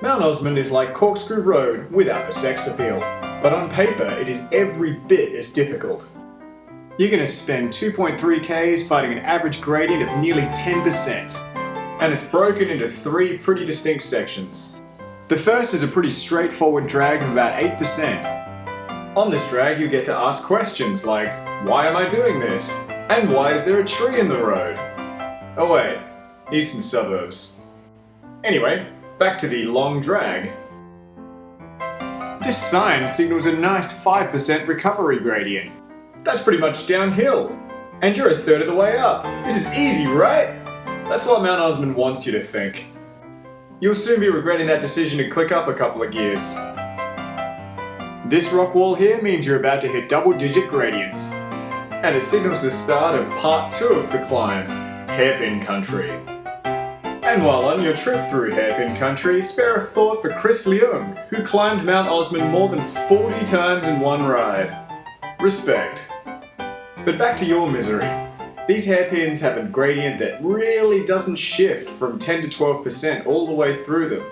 Mount Osmond is like Corkscrew Road without the sex appeal, but on paper it is every bit as difficult. You're going to spend 2.3 Ks fighting an average gradient of nearly 10%, and it's broken into 3 pretty distinct sections. The first is a pretty straightforward drag of about 8%. On this drag you get to ask questions like, why am I doing this? And why is there a tree in the road? Oh wait, eastern suburbs. Anyway, back to the long drag. This sign signals a nice 5% recovery gradient. That's pretty much downhill. And you're a third of the way up. This is easy, right? That's what Mount Osmond wants you to think. You'll soon be regretting that decision to click up a couple of gears. This rock wall here means you're about to hit double-digit gradients. And it signals the start of part 2 of the climb, hairpin country. And while on your trip through hairpin country, spare a thought for Chris Leung, who climbed Mount Osmond more than 40 times in one ride. Respect. But back to your misery. These hairpins have a gradient that really doesn't shift from 10 to 12% all the way through them.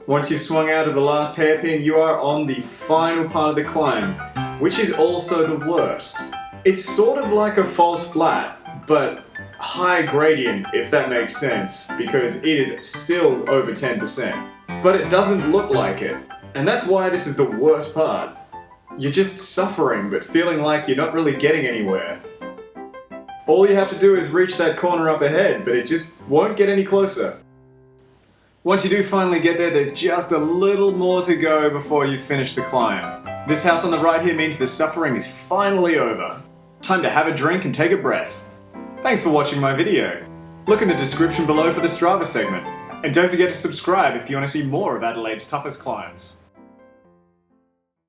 Once you've swung out of the last hairpin, you are on the final part of the climb, which is also the worst. It's sort of like a false flat, but high gradient, if that makes sense, because it is still over 10%. But it doesn't look like it, and that's why this is the worst part. You're just suffering, but feeling like you're not really getting anywhere. All you have to do is reach that corner up ahead, but it just won't get any closer. Once you do finally get there, there's just a little more to go before you finish the climb. This house on the right here means the suffering is finally over. Time to have a drink and take a breath. Thanks for watching my video. Look in the description below for the Strava segment. And don't forget to subscribe if you want to see more of Adelaide's toughest climbs.